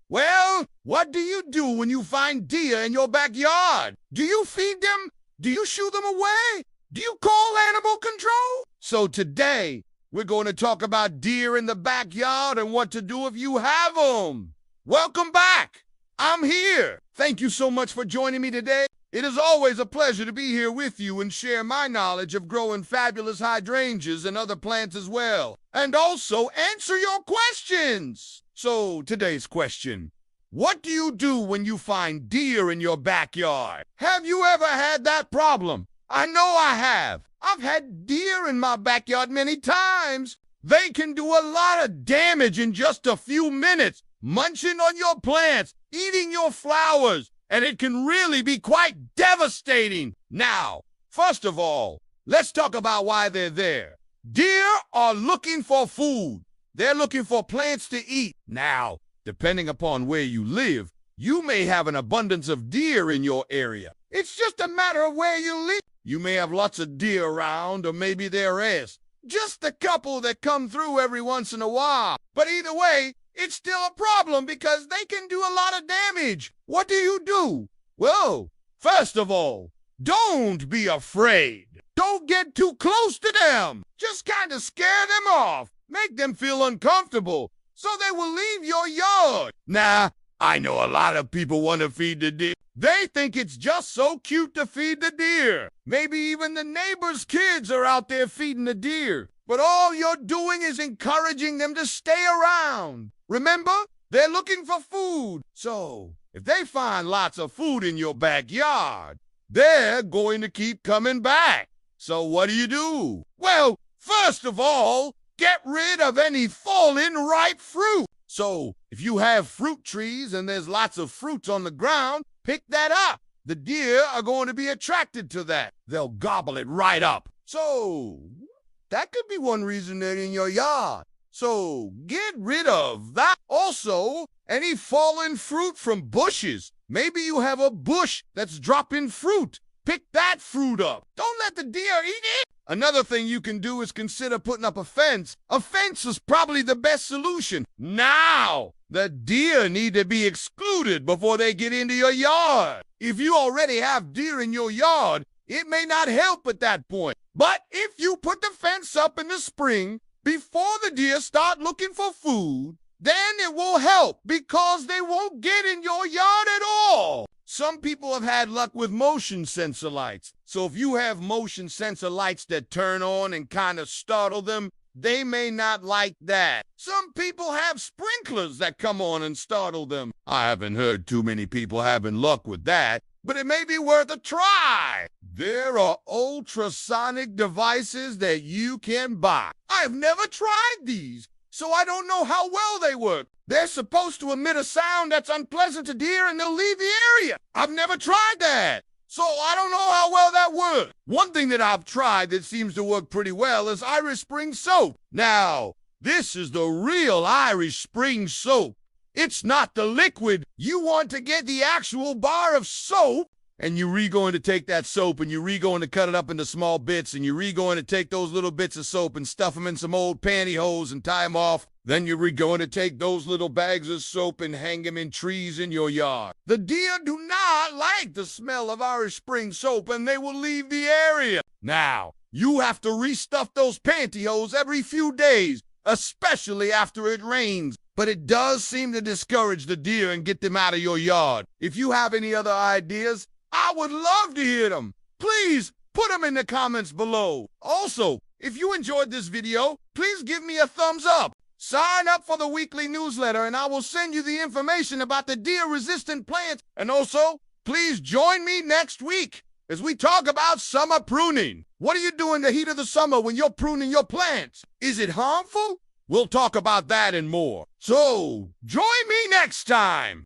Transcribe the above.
Well, what do you do when you find deer in your backyard? Do you feed them? Do you shoo them away? Do you call animal control? So today, we're going to talk about deer in the backyard and what to do if you have them. Welcome back. I'm here. Thank you so much for joining me today. It is always a pleasure to be here with you and share my knowledge of growing fabulous hydrangeas and other plants as well, and also answer your questions. So today's question: what do you do when you find deer in your backyard? Have you ever had that problem? I know I have. I've had deer in my backyard many times. They can do a lot of damage in just a few minutes, munching on your plants, eating your flowers, and it can really be quite devastating. Now, first of all, let's talk about why they're there. Deer are looking for food. They're looking for plants to eat. Now, depending upon where you live, you may have an abundance of deer in your area. It's just a matter of where you live. You may have lots of deer around, or maybe they're rare. Just a couple that come through every once in a while. But either way, it's still a problem because they can do a lot of damage. What do you do? Well, first of all, don't be afraid. Don't get too close to them. Just kind of scare them off. Make them feel uncomfortable so they will leave your yard. Nah, I know a lot of people want to feed the deer. They think it's just so cute to feed the deer. Maybe even the neighbor's kids are out there feeding the deer. But all you're doing is encouraging them to stay around. Remember, they're looking for food. So, if they find lots of food in your backyard, they're going to keep coming back. So what do? Well, first of all, get rid of any fallen ripe fruit. So, if you have fruit trees and there's lots of fruits on the ground, pick that up. The deer are going to be attracted to that. They'll gobble it right up. So, that could be one reason they're in your yard. So, get rid of that. Also, any fallen fruit from bushes. Maybe you have a bush that's dropping fruit. Pick that fruit up. Don't let the deer eat it. Another thing you can do is consider putting up a fence. A fence is probably the best solution. Now, the deer need to be excluded before they get into your yard. If you already have deer in your yard, it may not help at that point. But if you put the fence up in the spring, before the deer start looking for food, then it will help because they won't get in your yard at all. Some people have had luck with motion sensor lights. So if you have motion sensor lights that turn on and kind of startle them, they may not like that. Some people have sprinklers that come on and startle them. I haven't heard too many people having luck with that, but it may be worth a try. There are ultrasonic devices that you can buy. I've never tried these, so I don't know how well they work. They're supposed to emit a sound that's unpleasant to deer and they'll leave the area. I've never tried that, so I don't know how well that works. One thing that I've tried that seems to work pretty well is Irish Spring soap. Now, this is the real Irish Spring soap. It's not the liquid. You want to get the actual bar of soap, and you're going to take that soap and you're going to cut it up into small bits, and you're going to take those little bits of soap and stuff them in some old pantyhose and tie them off. Then you're going to take those little bags of soap and hang them in trees in your yard. The deer do not like the smell of Irish Spring soap, and they will leave the area. Now, you have to restuff those pantyhose every few days, especially after it rains. But it does seem to discourage the deer and get them out of your yard. If you have any other ideas, I would love to hear them. Please put them in the comments below. Also, if you enjoyed this video, please give me a thumbs up. Sign up for the weekly newsletter and I will send you the information about the deer-resistant plants. And also, please join me next week as we talk about summer pruning. What are you doing in the heat of the summer when you're pruning your plants? Is it harmful? We'll talk about that and more. So, join me next time.